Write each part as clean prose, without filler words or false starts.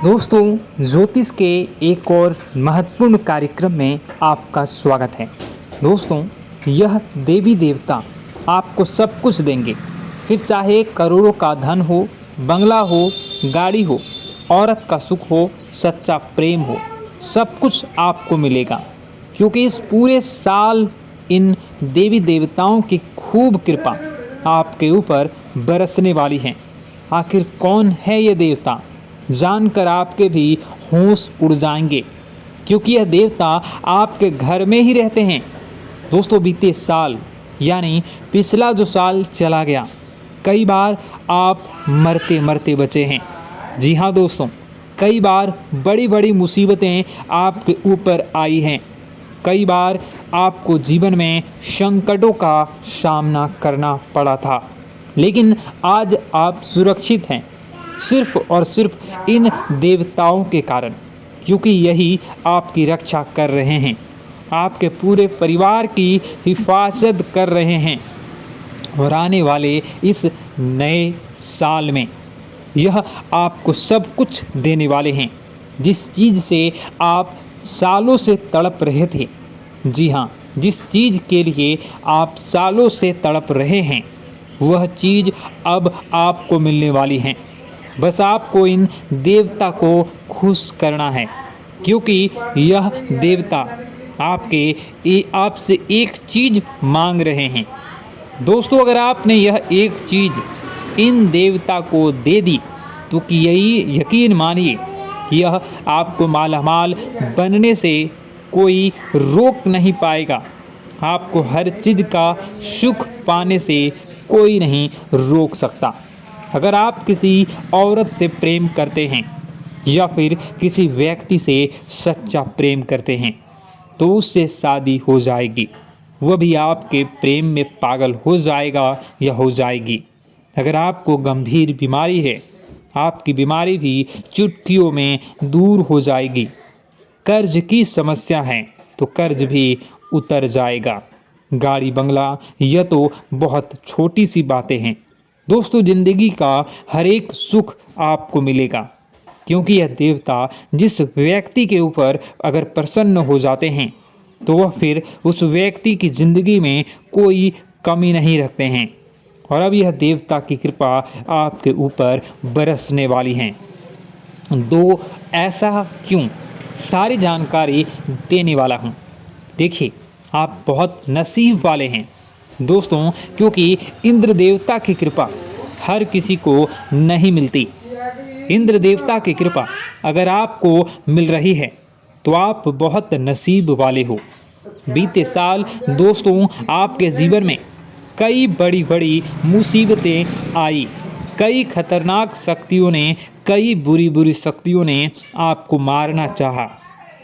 दोस्तों, ज्योतिष के एक और महत्वपूर्ण कार्यक्रम में आपका स्वागत है। दोस्तों, यह देवी देवता आपको सब कुछ देंगे, फिर चाहे करोड़ों का धन हो, बंगला हो, गाड़ी हो, औरत का सुख हो, सच्चा प्रेम हो, सब कुछ आपको मिलेगा। क्योंकि इस पूरे साल इन देवी देवताओं की खूब कृपा आपके ऊपर बरसने वाली है। आखिर कौन है ये देवता, जानकर आपके भी होश उड़ जाएंगे, क्योंकि यह देवता आपके घर में ही रहते हैं। दोस्तों, बीते साल यानी पिछला जो साल चला गया, कई बार आप मरते मरते बचे हैं। जी हाँ दोस्तों, कई बार बड़ी बड़ी मुसीबतें आपके ऊपर आई हैं। कई बार आपको जीवन में संकटों का सामना करना पड़ा था, लेकिन आज आप सुरक्षित हैं, सिर्फ और सिर्फ इन देवताओं के कारण, क्योंकि यही आपकी रक्षा कर रहे हैं, आपके पूरे परिवार की हिफाजत कर रहे हैं। और आने वाले इस नए साल में यह आपको सब कुछ देने वाले हैं, जिस चीज़ से आप सालों से तड़प रहे थे। जी हाँ, जिस चीज़ के लिए आप सालों से तड़प रहे हैं, वह चीज़ अब आपको मिलने वाली है। बस आपको इन देवता को खुश करना है, क्योंकि यह देवता आपसे एक चीज़ मांग रहे हैं। दोस्तों, अगर आपने यह एक चीज़ इन देवता को दे दी, तो कि यही यकीन मानिए, यह आपको मालामाल बनने से कोई रोक नहीं पाएगा। आपको हर चीज़ का सुख पाने से कोई नहीं रोक सकता। अगर आप किसी औरत से प्रेम करते हैं या फिर किसी व्यक्ति से सच्चा प्रेम करते हैं, तो उससे शादी हो जाएगी। वह भी आपके प्रेम में पागल हो जाएगा या हो जाएगी। अगर आपको गंभीर बीमारी है, आपकी बीमारी भी चुटकियों में दूर हो जाएगी। कर्ज की समस्या है तो कर्ज भी उतर जाएगा। गाड़ी बंगला, यह तो बहुत छोटी सी बातें हैं। दोस्तों, जिंदगी का हर एक सुख आपको मिलेगा, क्योंकि यह देवता जिस व्यक्ति के ऊपर अगर प्रसन्न हो जाते हैं, तो वह फिर उस व्यक्ति की ज़िंदगी में कोई कमी नहीं रखते हैं। और अब यह देवता की कृपा आपके ऊपर बरसने वाली है। ऐसा क्यों, सारी जानकारी देने वाला हूँ। देखिए, आप बहुत नसीब वाले हैं दोस्तों, क्योंकि इंद्र देवता की कृपा हर किसी को नहीं मिलती। इंद्र देवता की कृपा अगर आपको मिल रही है, तो आप बहुत नसीब वाले हो। बीते साल दोस्तों, आपके जीवन में कई बड़ी बड़ी मुसीबतें आई। कई खतरनाक शक्तियों ने, कई बुरी बुरी शक्तियों ने आपको मारना चाहा।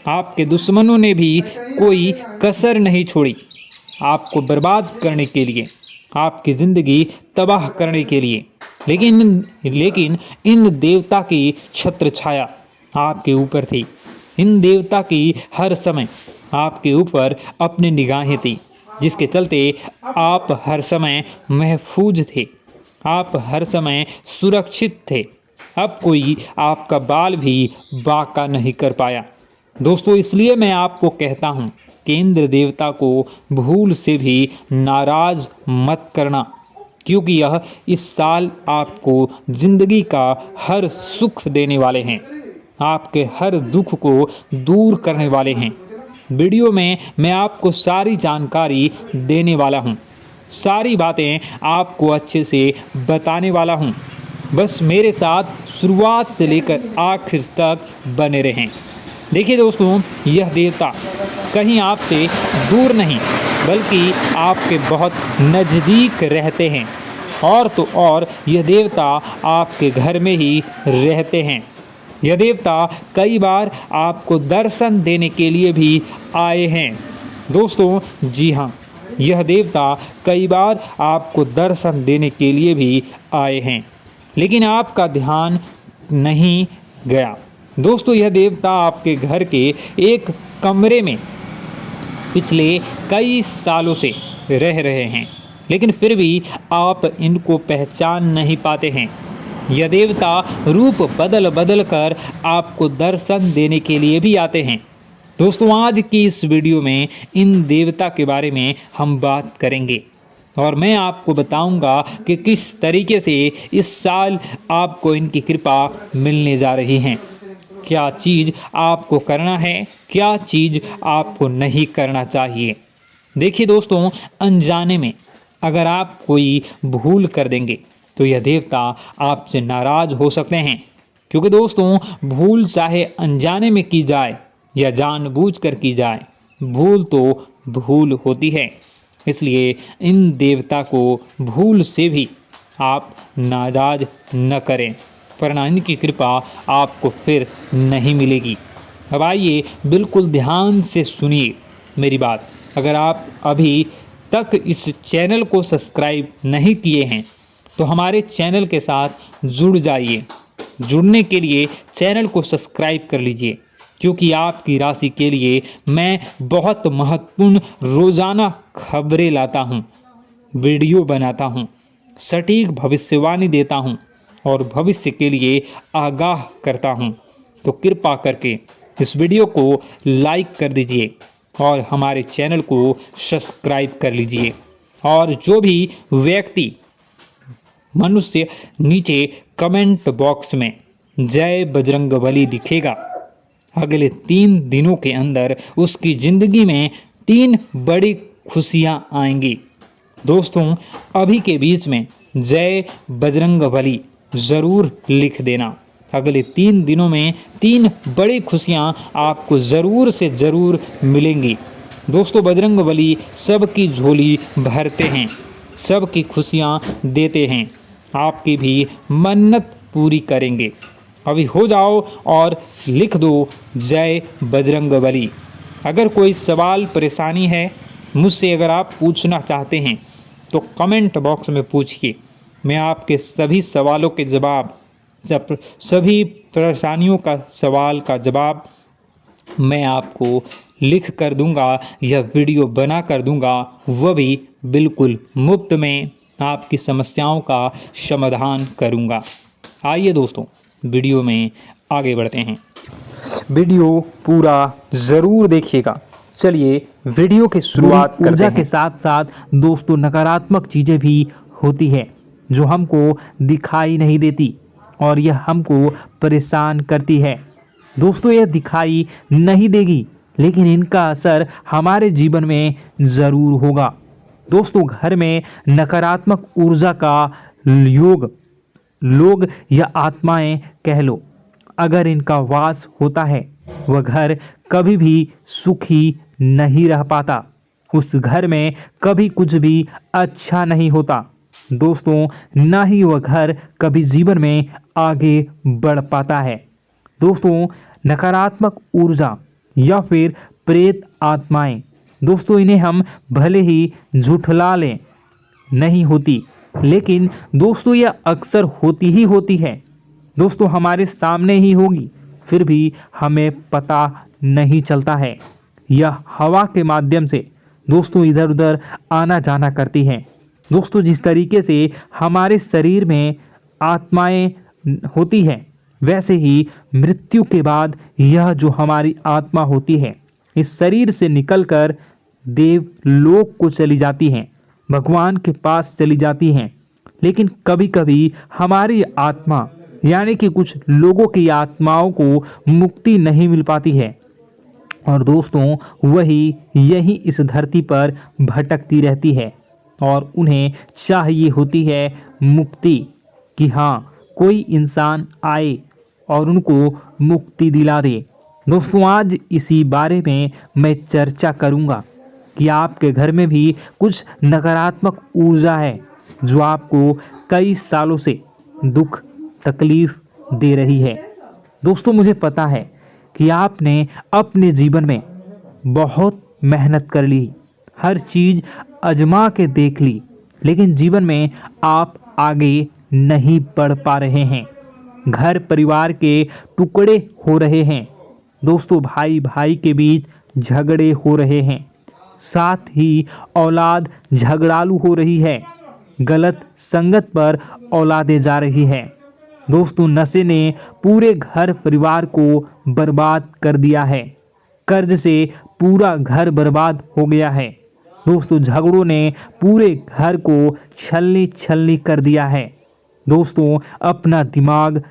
आपके दुश्मनों ने भी कोई कसर नहीं छोड़ी आपको बर्बाद करने के लिए, आपकी ज़िंदगी तबाह करने के लिए। लेकिन इन देवता की छत्र छाया आपके ऊपर थी। इन देवता की हर समय आपके ऊपर अपनी निगाहें थी, जिसके चलते आप हर समय महफूज थे, आप हर समय सुरक्षित थे। अब कोई आपका बाल भी बांका नहीं कर पाया। दोस्तों, इसलिए मैं आपको कहता हूँ कि इंद्र देवता को भूल से भी नाराज़ मत करना, क्योंकि यह इस साल आपको ज़िंदगी का हर सुख देने वाले हैं, आपके हर दुख को दूर करने वाले हैं। वीडियो में मैं आपको सारी जानकारी देने वाला हूँ, सारी बातें आपको अच्छे से बताने वाला हूँ। बस मेरे साथ शुरुआत से लेकर आखिर तक बने रहें। देखिए दोस्तों, यह देवता कहीं आपसे दूर नहीं, बल्कि आपके बहुत नज़दीक रहते हैं। और तो और यह देवता आपके घर में ही रहते हैं। यह देवता कई बार आपको दर्शन देने के लिए भी आए हैं। दोस्तों, जी हाँ, यह देवता कई बार आपको दर्शन देने के लिए भी आए हैं, लेकिन आपका ध्यान नहीं गया। दोस्तों, यह देवता आपके घर के एक कमरे में पिछले कई सालों से रह रहे हैं, लेकिन फिर भी आप इनको पहचान नहीं पाते हैं। यह देवता रूप बदल बदल कर आपको दर्शन देने के लिए भी आते हैं। दोस्तों, आज की इस वीडियो में इन देवता के बारे में हम बात करेंगे और मैं आपको बताऊंगा कि किस तरीके से इस साल आपको इनकी कृपा मिलने जा रही है। क्या चीज़ आपको करना है, क्या चीज़ आपको नहीं करना चाहिए। देखिए दोस्तों, अनजाने में अगर आप कोई भूल कर देंगे तो यह देवता आपसे नाराज हो सकते हैं, क्योंकि दोस्तों भूल चाहे अनजाने में की जाए या जानबूझकर की जाए, भूल तो भूल होती है। इसलिए इन देवता को भूल से भी आप नाराज न करें, वरना इनकी कृपा आपको फिर नहीं मिलेगी। अब आइए बिल्कुल ध्यान से सुनिए मेरी बात। अगर आप अभी तक इस चैनल को सब्सक्राइब नहीं किए हैं तो हमारे चैनल के साथ जुड़ जाइए। जुड़ने के लिए चैनल को सब्सक्राइब कर लीजिए, क्योंकि आपकी राशि के लिए मैं बहुत महत्वपूर्ण रोजाना खबरें लाता हूं, वीडियो बनाता हूं, सटीक भविष्यवाणी देता हूं और भविष्य के लिए आगाह करता हूं। तो कृपा करके इस वीडियो को लाइक कर दीजिए और हमारे चैनल को सब्सक्राइब कर लीजिए। और जो भी व्यक्ति मनुष्य नीचे कमेंट बॉक्स में जय बजरंगबली लिखेगा, अगले 3 दिनों के अंदर उसकी ज़िंदगी में 3 बड़ी खुशियां आएंगी। दोस्तों, अभी के बीच में जय बजरंगबली ज़रूर लिख देना। अगले 3 दिनों में 3 बड़ी खुशियां आपको ज़रूर से ज़रूर मिलेंगी। दोस्तों, बजरंगबली सबकी झोली भरते हैं, सबकी खुशियां देते हैं, आपकी भी मन्नत पूरी करेंगे। अभी हो जाओ और लिख दो जय बजरंगबली। अगर कोई सवाल परेशानी है मुझसे, अगर आप पूछना चाहते हैं तो कमेंट बॉक्स में पूछिए। मैं आपके सभी सवालों के जवाब, सभी परेशानियों का सवाल का जवाब मैं आपको लिख कर दूंगा या वीडियो बना कर दूंगा, वह भी बिल्कुल मुफ्त में आपकी समस्याओं का समाधान करूंगा। आइए दोस्तों, वीडियो में आगे बढ़ते हैं। वीडियो पूरा ज़रूर देखिएगा। चलिए वीडियो की शुरुआत करते हैं। ऊर्जा के साथ साथ दोस्तों नकारात्मक चीज़ें भी होती है जो हमको दिखाई नहीं देती और यह हमको परेशान करती है। दोस्तों, यह दिखाई नहीं देगी लेकिन इनका असर हमारे जीवन में ज़रूर होगा। दोस्तों, घर में नकारात्मक ऊर्जा का योग, लोग या आत्माएं कह लो, अगर इनका वास होता है वह घर कभी भी सुखी नहीं रह पाता। उस घर में कभी कुछ भी अच्छा नहीं होता। दोस्तों, ना ही वह घर कभी जीवन में आगे बढ़ पाता है। दोस्तों, नकारात्मक ऊर्जा या फिर प्रेत आत्माएं, दोस्तों इन्हें हम भले ही झुठला लें नहीं होती, लेकिन दोस्तों यह अक्सर होती ही होती है। दोस्तों, हमारे सामने ही होगी, फिर भी हमें पता नहीं चलता है। यह हवा के माध्यम से दोस्तों इधर उधर आना जाना करती हैं। दोस्तों, जिस तरीके से हमारे शरीर में आत्माएं होती हैं, वैसे ही मृत्यु के बाद यह जो हमारी आत्मा होती है इस शरीर से निकलकर देवलोक को चली जाती हैं, भगवान के पास चली जाती हैं। लेकिन कभी कभी हमारी आत्मा यानी कि कुछ लोगों की आत्माओं को मुक्ति नहीं मिल पाती है और दोस्तों वही यही इस धरती पर भटकती रहती है और उन्हें चाहिए होती है मुक्ति, कि हाँ कोई इंसान आए और उनको मुक्ति दिला दे। दोस्तों, आज इसी बारे में मैं चर्चा करूंगा कि आपके घर में भी कुछ नकारात्मक ऊर्जा है जो आपको कई सालों से दुख तकलीफ दे रही है। दोस्तों, मुझे पता है कि आपने अपने जीवन में बहुत मेहनत कर ली, हर चीज़ आजमा के देख ली, लेकिन जीवन में आप आगे नहीं बढ़ पा रहे हैं। घर परिवार के टुकड़े हो रहे हैं। दोस्तों, भाई भाई के बीच झगड़े हो रहे हैं, साथ ही औलाद झगड़ालू हो रही है, गलत संगत पर औलादें जा रही है। दोस्तों नशे ने पूरे घर परिवार को बर्बाद कर दिया है। कर्ज से पूरा घर बर्बाद हो गया है। दोस्तों झगड़ों ने पूरे घर को छलनी छलनी कर दिया है। दोस्तों अपना दिमाग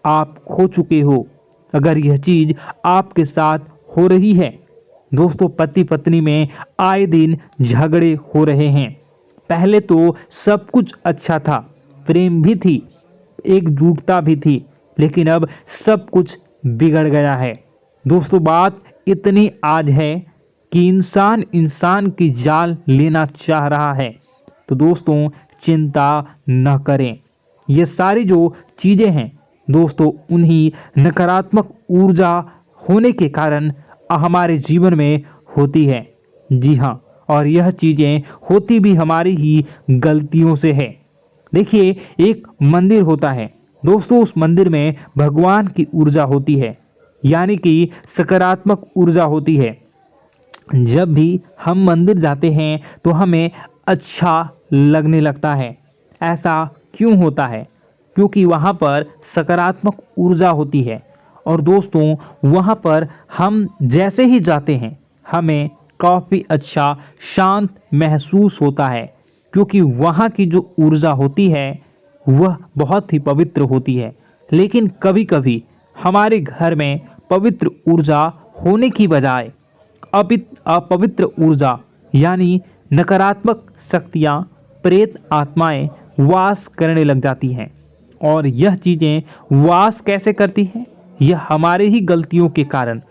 आप खो चुके हो अगर यह चीज़ आपके साथ हो रही है। दोस्तों पति पत्नी में आए दिन झगड़े हो रहे हैं। पहले तो सब कुछ अच्छा था, प्रेम भी थी, एकजुटता भी थी, लेकिन अब सब कुछ बिगड़ गया है। दोस्तों बात इतनी आज है कि इंसान इंसान की जान लेना चाह रहा है। तो दोस्तों चिंता न करें। ये सारी जो चीज़ें हैं दोस्तों उन्हीं नकारात्मक ऊर्जा होने के कारण हमारे जीवन में होती है। जी हाँ, और यह चीज़ें होती भी हमारी ही गलतियों से है। देखिए एक मंदिर होता है दोस्तों, उस मंदिर में भगवान की ऊर्जा होती है, यानी कि सकारात्मक ऊर्जा होती है। जब भी हम मंदिर जाते हैं तो हमें अच्छा लगने लगता है। ऐसा क्यों होता है? क्योंकि वहाँ पर सकारात्मक ऊर्जा होती है। और दोस्तों वहाँ पर हम जैसे ही जाते हैं हमें काफ़ी अच्छा शांत महसूस होता है, क्योंकि वहाँ की जो ऊर्जा होती है वह बहुत ही पवित्र होती है। लेकिन कभी कभी हमारे घर में पवित्र ऊर्जा होने की बजाय अपवित्र ऊर्जा यानी नकारात्मक शक्तियाँ, प्रेत आत्माएं वास करने लग जाती हैं। और यह चीज़ें वास कैसे करती हैं? यह हमारे ही गलतियों के कारण।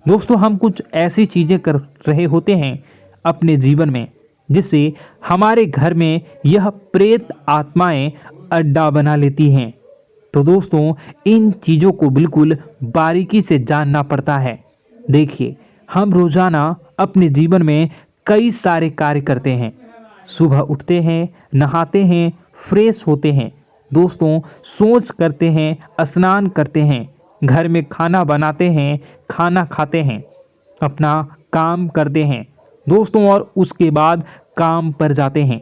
दोस्तों हम कुछ ऐसी चीज़ें कर रहे होते हैं अपने जीवन में जिससे हमारे घर में यह प्रेत आत्माएं अड्डा बना लेती हैं। तो दोस्तों इन चीज़ों को बिल्कुल बारीकी से जानना पड़ता है। देखिए हम रोज़ाना अपने जीवन में कई सारे कार्य करते हैं। सुबह उठते हैं, नहाते हैं, फ्रेश होते हैं, दोस्तों सोच करते हैं, स्नान करते हैं, घर में खाना बनाते हैं, खाना खाते हैं, अपना काम करते हैं दोस्तों, और उसके बाद काम पर जाते हैं।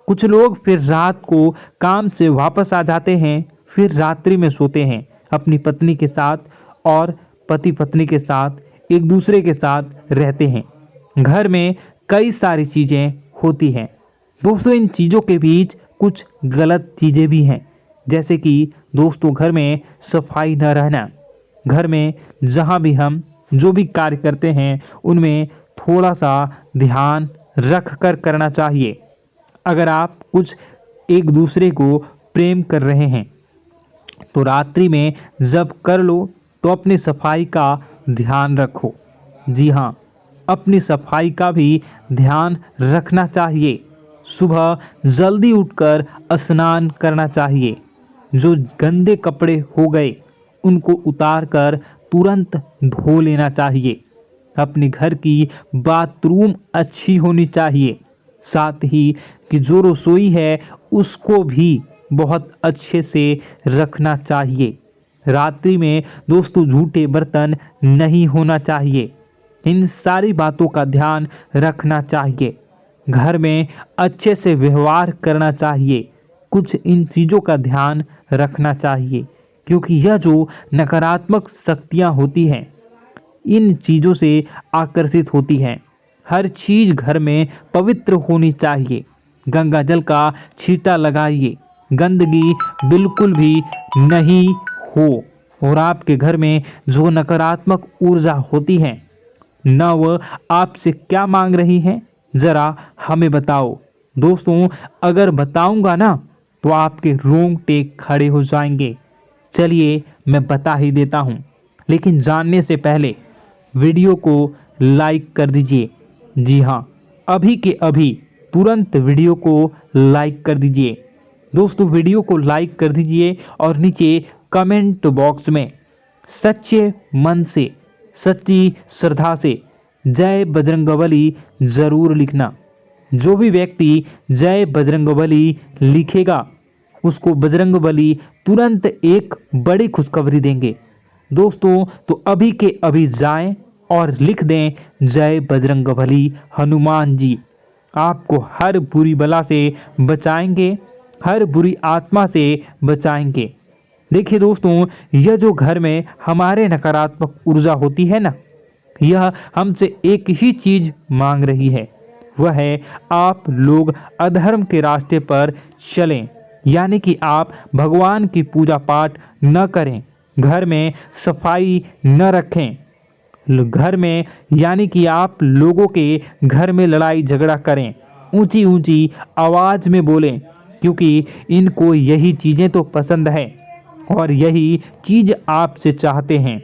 कुछ लोग फिर रात को काम से वापस आ जाते हैं, फिर रात्रि में सोते हैं अपनी पत्नी के साथ, और पति पत्नी के साथ एक दूसरे के साथ रहते हैं। घर में कई सारी चीज़ें होती हैं दोस्तों। इन चीज़ों के बीच कुछ गलत चीज़ें भी हैं, जैसे कि दोस्तों घर में सफाई न रहना। घर में जहाँ भी हम जो भी कार्य करते हैं उनमें थोड़ा सा ध्यान रख कर करना चाहिए। अगर आप कुछ एक दूसरे को प्रेम कर रहे हैं तो रात्रि में जब कर लो तो अपनी सफाई का ध्यान रखो। जी हाँ, अपनी सफाई का भी ध्यान रखना चाहिए। सुबह जल्दी उठकर स्नान करना चाहिए। जो गंदे कपड़े हो गए उनको उतार कर तुरंत धो लेना चाहिए। अपने घर की बाथरूम अच्छी होनी चाहिए। साथ ही कि जो रसोई है उसको भी बहुत अच्छे से रखना चाहिए। रात्रि में दोस्तों झूठे बर्तन नहीं होना चाहिए। इन सारी बातों का ध्यान रखना चाहिए। घर में अच्छे से व्यवहार करना चाहिए। कुछ इन चीज़ों का ध्यान रखना चाहिए, क्योंकि यह जो नकारात्मक शक्तियाँ होती हैं इन चीज़ों से आकर्षित होती हैं। हर चीज़ घर में पवित्र होनी चाहिए। गंगा जल का छींटा लगाइए, गंदगी बिल्कुल भी नहीं हो। और आपके घर में जो नकारात्मक ऊर्जा होती है न वह आपसे क्या मांग रही है, ज़रा हमें बताओ। दोस्तों अगर बताऊंगा ना तो आपके रोंगटे खड़े हो जाएंगे। चलिए मैं बता ही देता हूं, लेकिन जानने से पहले वीडियो को लाइक कर दीजिए। जी हाँ, अभी के अभी तुरंत वीडियो को लाइक कर दीजिए। दोस्तों वीडियो को लाइक कर दीजिए और नीचे कमेंट बॉक्स में सच्चे मन से, सच्ची श्रद्धा से जय बजरंगबली ज़रूर लिखना। जो भी व्यक्ति जय बजरंगबली लिखेगा उसको बजरंगबली तुरंत एक बड़ी खुशखबरी देंगे। दोस्तों तो अभी के अभी जाएं और लिख दें जय बजरंगबली हनुमान जी। आपको हर बुरी बला से बचाएंगे, हर बुरी आत्मा से बचाएंगे। देखिए दोस्तों, यह जो घर में हमारे नकारात्मक ऊर्जा होती है ना, यह हमसे एक ही चीज मांग रही है, वह है आप लोग अधर्म के रास्ते पर चलें, यानी कि आप भगवान की पूजा पाठ न करें, घर में सफाई न रखें, घर में यानी कि आप लोगों के घर में लड़ाई झगड़ा करें, ऊंची ऊंची आवाज में बोलें, क्योंकि इनको यही चीज़ें तो पसंद है और यही चीज़ आपसे चाहते हैं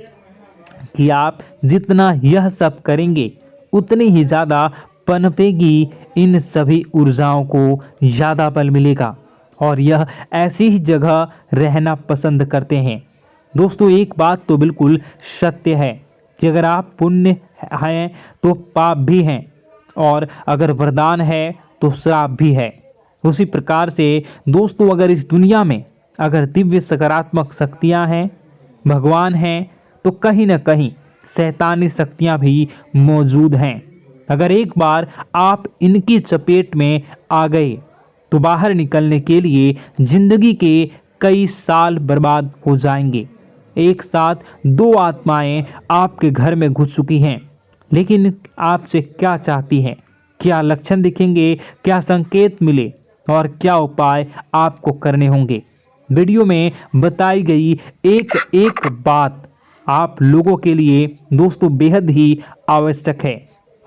कि आप जितना यह सब करेंगे उतनी ही ज़्यादा पनपेगी, इन सभी ऊर्जाओं को ज़्यादा बल मिलेगा और यह ऐसी ही जगह रहना पसंद करते हैं। दोस्तों, एक बात तो बिल्कुल सत्य है कि अगर आप पुण्य हैं तो पाप भी हैं और अगर वरदान है तो श्राप भी है। उसी प्रकार से दोस्तों, अगर इस दुनिया में अगर दिव्य सकारात्मक शक्तियां हैं, भगवान हैं, तो कहीं ना कहीं शैतानी शक्तियां भी मौजूद हैं। अगर एक बार आप इनकी चपेट में आ गए तो बाहर निकलने के लिए जिंदगी के कई साल बर्बाद हो जाएंगे। एक साथ दो आत्माएं आपके घर में घुस चुकी हैं, लेकिन आपसे क्या चाहती हैं, क्या लक्षण दिखेंगे, क्या संकेत मिले और क्या उपाय आपको करने होंगे। वीडियो में बताई गई एक एक बात आप लोगों के लिए दोस्तों बेहद ही आवश्यक है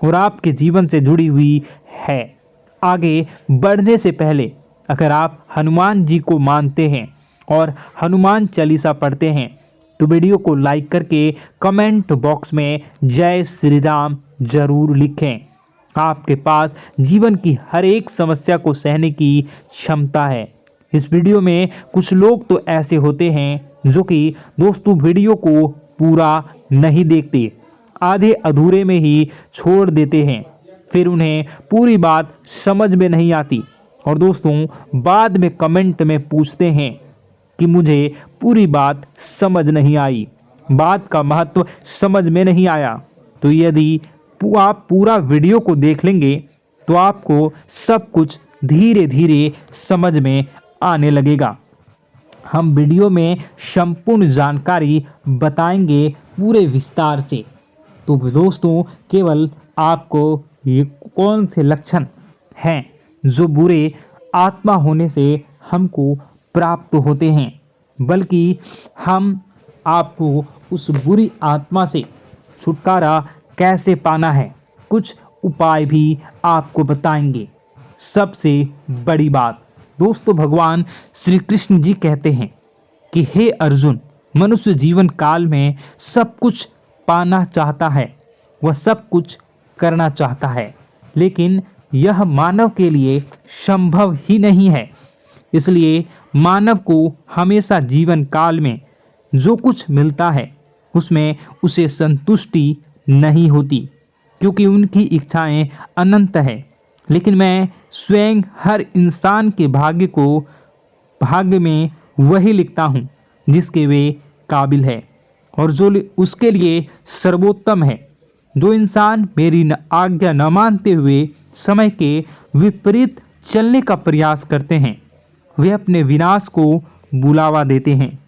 और आपके जीवन से जुड़ी हुई है। आगे बढ़ने से पहले अगर आप हनुमान जी को मानते हैं और हनुमान चालीसा पढ़ते हैं तो वीडियो को लाइक करके कमेंट बॉक्स में जय श्री राम जरूर लिखें। आपके पास जीवन की हर एक समस्या को सहने की क्षमता है। इस वीडियो में कुछ लोग तो ऐसे होते हैं जो कि दोस्तों वीडियो को पूरा नहीं देखते, आधे अधूरे में ही छोड़ देते हैं, फिर उन्हें पूरी बात समझ में नहीं आती और दोस्तों बाद में कमेंट में पूछते हैं कि मुझे पूरी बात समझ नहीं आई, बात का महत्व समझ में नहीं आया। तो यदि आप पूरा वीडियो को देख लेंगे तो आपको सब कुछ धीरे धीरे समझ में आने लगेगा। हम वीडियो में संपूर्ण जानकारी बताएंगे पूरे विस्तार से। तो दोस्तों, केवल आपको ये कौन से लक्षण हैं जो बुरे आत्मा होने से हमको प्राप्त होते हैं, बल्कि हम आपको उस बुरी आत्मा से छुटकारा कैसे पाना है, कुछ उपाय भी आपको बताएंगे। सबसे बड़ी बात दोस्तों, भगवान श्री कृष्ण जी कहते हैं कि हे अर्जुन, मनुष्य जीवन काल में सब कुछ पाना चाहता है, वह सब कुछ करना चाहता है, लेकिन यह मानव के लिए संभव ही नहीं है। इसलिए मानव को हमेशा जीवन काल में जो कुछ मिलता है उसमें उसे संतुष्टि नहीं होती, क्योंकि उनकी इच्छाएं अनंत है। लेकिन मैं स्वयं हर इंसान के भाग्य में वही लिखता हूँ जिसके वे काबिल है और जो उसके लिए सर्वोत्तम है। जो इंसान मेरी आज्ञा न मानते हुए समय के विपरीत चलने का प्रयास करते हैं, वे अपने विनाश को बुलावा देते हैं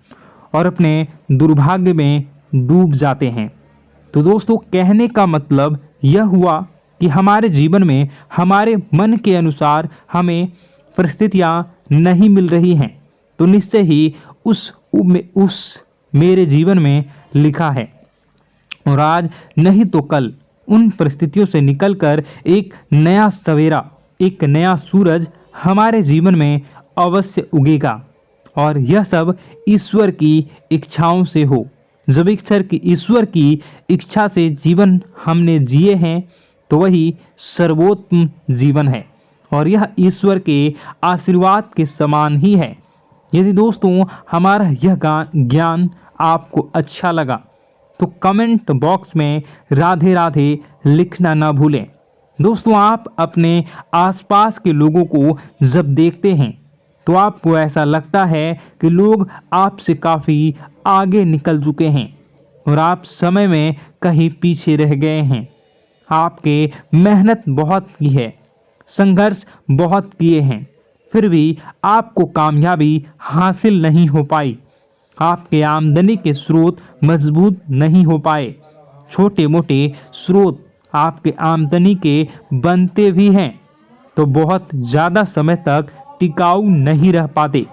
और अपने दुर्भाग्य में डूब जाते हैं। तो दोस्तों, कहने का मतलब यह हुआ कि हमारे जीवन में हमारे मन के अनुसार हमें परिस्थितियां नहीं मिल रही हैं, तो निश्चय ही उस मेरे जीवन में लिखा है और आज नहीं तो कल उन परिस्थितियों से निकलकर एक नया सवेरा, एक नया सूरज हमारे जीवन में अवश्य उगेगा और यह सब ईश्वर की इच्छाओं से हो। जब ईश्वर की इच्छा से जीवन हमने जिए हैं तो वही सर्वोत्तम जीवन है और यह ईश्वर के आशीर्वाद के समान ही है। यदि दोस्तों हमारा यह ज्ञान आपको अच्छा लगा तो कमेंट बॉक्स में राधे राधे लिखना ना भूलें। दोस्तों, आप अपने आसपास के लोगों को जब देखते हैं तो आपको ऐसा लगता है कि लोग आपसे काफ़ी आगे निकल चुके हैं और आप समय में कहीं पीछे रह गए हैं। आपके मेहनत बहुत की है, संघर्ष बहुत किए हैं, फिर भी आपको कामयाबी हासिल नहीं हो पाई। आपके आमदनी के स्रोत मजबूत नहीं हो पाए। छोटे मोटे स्रोत आपके आमदनी के बनते भी हैं तो बहुत ज़्यादा समय तक टिकाऊ नहीं रह पाते।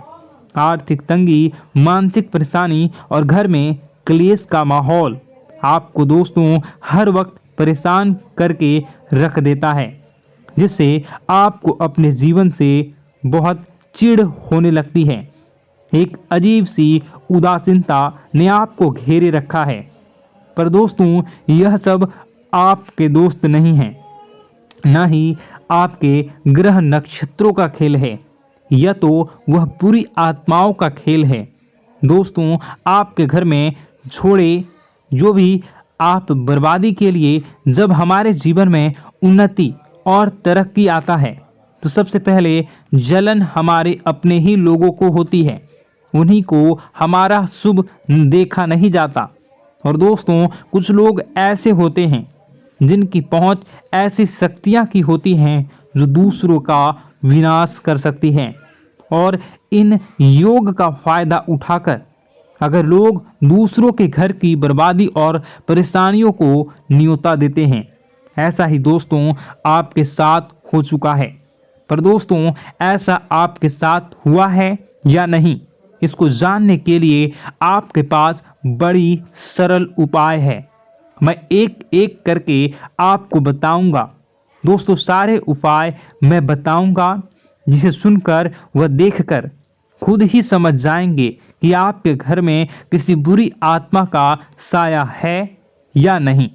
आर्थिक तंगी, मानसिक परेशानी और घर में क्लेश का माहौल आपको दोस्तों हर वक्त परेशान करके रख देता है, जिससे आपको अपने जीवन से बहुत चिढ़ होने लगती है। एक अजीब सी उदासीनता ने आपको घेरे रखा है। पर दोस्तों यह सब आपके दोस्त नहीं हैं, न ही आपके ग्रह नक्षत्रों का खेल है, यह तो वह पूरी आत्माओं का खेल है। दोस्तों आपके घर में छोड़े जो भी आप बर्बादी के लिए जब हमारे जीवन में उन्नति और तरक्की आता है तो सबसे पहले जलन हमारे अपने ही लोगों को होती है, उन्हीं को हमारा शुभ देखा नहीं जाता। और दोस्तों कुछ लोग ऐसे होते हैं जिनकी पहुंच ऐसी शक्तियां की होती हैं जो दूसरों का विनाश कर सकती हैं, और इन योग का फायदा उठाकर अगर लोग दूसरों के घर की बर्बादी और परेशानियों को न्योता देते हैं। ऐसा ही दोस्तों आपके साथ हो चुका है। पर दोस्तों ऐसा आपके साथ हुआ है या नहीं, इसको जानने के लिए आपके पास बड़ी सरल उपाय है। मैं एक एक करके आपको बताऊंगा। दोस्तों सारे उपाय मैं बताऊंगा, जिसे सुनकर व देखकर खुद ही समझ जाएंगे कि आपके घर में किसी बुरी आत्मा का साया है या नहीं।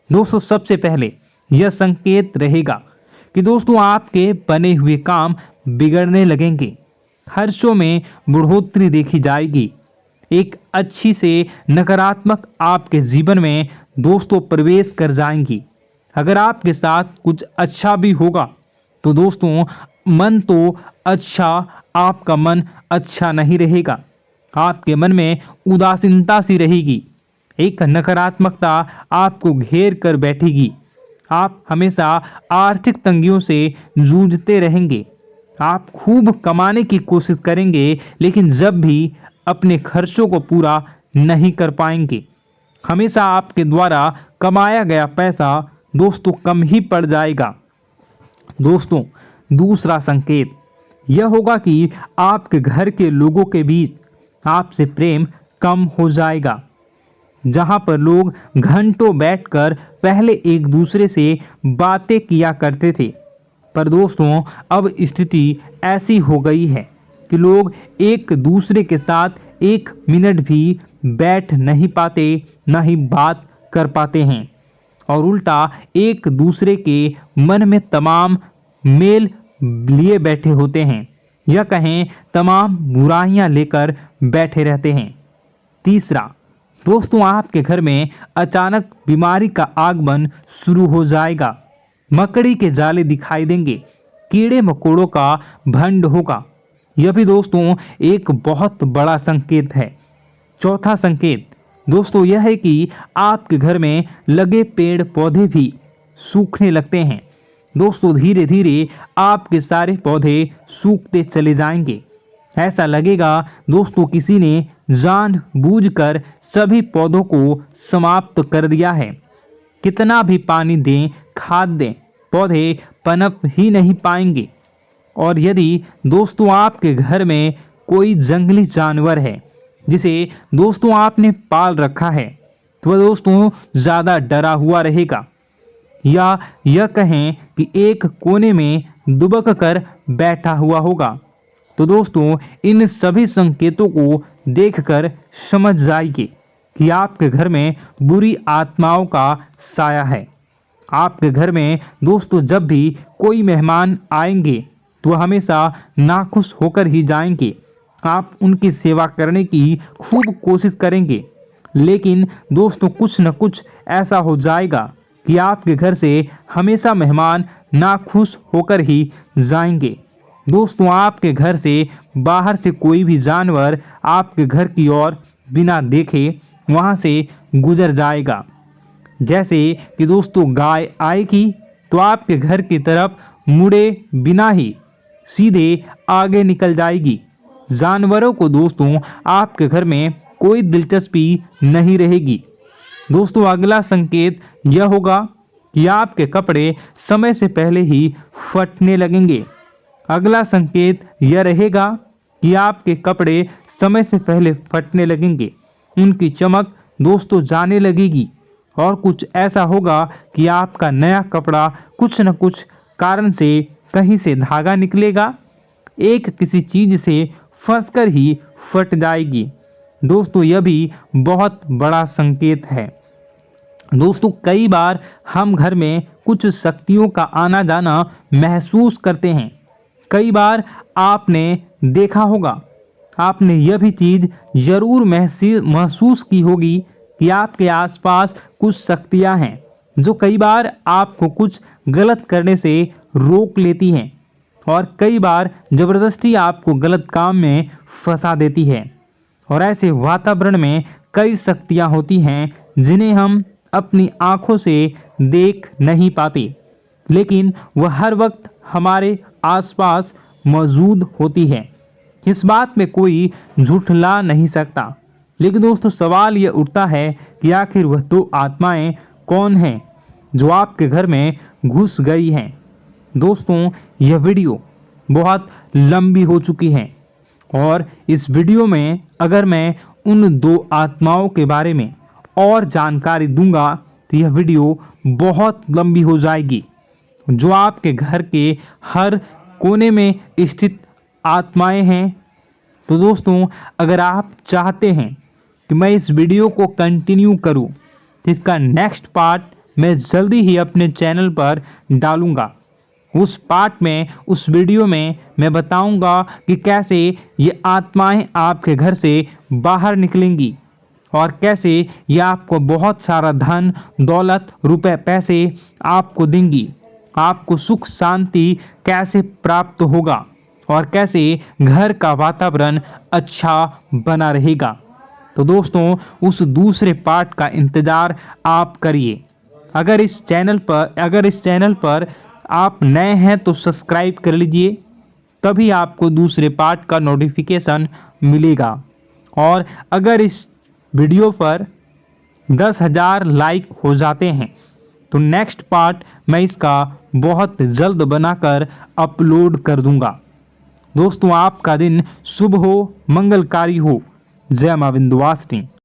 दोस्तों सबसे पहले यह संकेत रहेगा कि दोस्तों आपके बने हुए काम बिगड़ने लगेंगे, खर्चों में बढ़ोतरी देखी जाएगी, एक अच्छी से नकारात्मक आपके जीवन में दोस्तों प्रवेश कर जाएंगी। अगर आपके साथ कुछ अच्छा भी होगा तो दोस्तों मन तो अच्छा, आपका मन अच्छा नहीं रहेगा, आपके मन में उदासीनता सी रहेगी, एक नकारात्मकता आपको घेर कर बैठेगी। आप हमेशा आर्थिक तंगियों से जूझते रहेंगे। आप खूब कमाने की कोशिश करेंगे लेकिन जब भी अपने खर्चों को पूरा नहीं कर पाएंगे। हमेशा आपके द्वारा कमाया गया पैसा दोस्तों कम ही पड़ जाएगा। दोस्तों दूसरा संकेत यह होगा कि आपके घर के लोगों के बीच आपसे प्रेम कम हो जाएगा। जहां पर लोग घंटों बैठकर पहले एक दूसरे से बातें किया करते थे, पर दोस्तों अब स्थिति ऐसी हो गई है कि लोग एक दूसरे के साथ एक मिनट भी बैठ नहीं पाते, न ही बात कर पाते हैं, और उल्टा एक दूसरे के मन में तमाम मेल लिए बैठे होते हैं, या कहें तमाम बुराइयां लेकर बैठे रहते हैं। तीसरा दोस्तों आपके घर में अचानक बीमारी का आगमन शुरू हो जाएगा। मकड़ी के जाले दिखाई देंगे, कीड़े मकोड़ों का भंड होगा। यह भी दोस्तों एक बहुत बड़ा संकेत है। चौथा संकेत दोस्तों यह है कि आपके घर में लगे पेड़ पौधे भी सूखने लगते हैं। दोस्तों धीरे धीरे आपके सारे पौधे सूखते चले जाएंगे। ऐसा लगेगा दोस्तों किसी ने जानबूझकर सभी पौधों को समाप्त कर दिया है। कितना भी पानी दें, खाद दें, पौधे पनप ही नहीं पाएंगे। और यदि दोस्तों आपके घर में कोई जंगली जानवर है जिसे दोस्तों आपने पाल रखा है तो वह दोस्तों ज़्यादा डरा हुआ रहेगा, या यह कहें कि एक कोने में दुबक कर बैठा हुआ होगा, तो दोस्तों इन सभी संकेतों को देखकर समझ जाइए कि आपके घर में बुरी आत्माओं का साया है। आपके घर में दोस्तों जब भी कोई मेहमान आएंगे तो हमेशा नाखुश होकर ही जाएंगे। आप उनकी सेवा करने की खूब कोशिश करेंगे, लेकिन दोस्तों कुछ न कुछ ऐसा हो जाएगा कि आपके घर से हमेशा मेहमान नाखुश होकर ही जाएंगे। दोस्तों आपके घर से बाहर से कोई भी जानवर आपके घर की ओर बिना देखे वहां से गुजर जाएगा। जैसे कि दोस्तों गाय आएगी तो आपके घर की तरफ मुड़े बिना ही सीधे आगे निकल जाएगी। जानवरों को दोस्तों आपके घर में कोई दिलचस्पी नहीं रहेगी। दोस्तों अगला संकेत यह होगा कि आपके कपड़े समय से पहले ही फटने लगेंगे। अगला संकेत यह रहेगा कि आपके कपड़े समय से पहले फटने लगेंगे, उनकी चमक दोस्तों जाने लगेगी और कुछ ऐसा होगा कि आपका नया कपड़ा कुछ न कुछ कारण से कहीं से धागा निकलेगा, एक किसी चीज से फंसकर ही फट जाएगी। दोस्तों यह भी बहुत बड़ा संकेत है। दोस्तों कई बार हम घर में कुछ शक्तियों का आना जाना महसूस करते हैं। कई बार आपने देखा होगा, आपने यह भी चीज़ ज़रूर महसूस की होगी कि आपके आसपास कुछ शक्तियां हैं जो कई बार आपको कुछ गलत करने से रोक लेती हैं और कई बार ज़बरदस्ती आपको गलत काम में फंसा देती है। और ऐसे वातावरण में कई शक्तियां होती हैं जिन्हें हम अपनी आँखों से देख नहीं पाते, लेकिन वह हर वक्त हमारे आसपास मौजूद होती है। इस बात में कोई झूठला नहीं सकता। लेकिन दोस्तों सवाल यह उठता है कि आखिर वह दो आत्माएं कौन हैं जो आपके घर में घुस गई हैं। दोस्तों यह वीडियो बहुत लंबी हो चुकी है और इस वीडियो में अगर मैं उन दो आत्माओं के बारे में और जानकारी दूंगा तो यह वीडियो बहुत लंबी हो जाएगी, जो आपके घर के हर कोने में स्थित आत्माएं हैं। तो दोस्तों अगर आप चाहते हैं कि मैं इस वीडियो को कंटिन्यू करूं तो इसका नेक्स्ट पार्ट मैं जल्दी ही अपने चैनल पर डालूंगा। उस पार्ट में, उस वीडियो में मैं बताऊंगा कि कैसे ये आत्माएं आपके घर से बाहर निकलेंगी और कैसे ये आपको बहुत सारा धन दौलत रुपए पैसे आपको देंगी, आपको सुख शांति कैसे प्राप्त होगा और कैसे घर का वातावरण अच्छा बना रहेगा। तो दोस्तों उस दूसरे पार्ट का इंतज़ार आप करिए। अगर इस चैनल पर आप नए हैं तो सब्सक्राइब कर लीजिए, तभी आपको दूसरे पार्ट का नोटिफिकेशन मिलेगा। और अगर इस वीडियो पर 10,000 लाइक हो जाते हैं तो नेक्स्ट पार्ट मैं इसका बहुत जल्द बनाकर अपलोड कर दूंगा। दोस्तों आपका दिन शुभ हो, मंगलकारी हो। जय मां विंध्यवासिनी।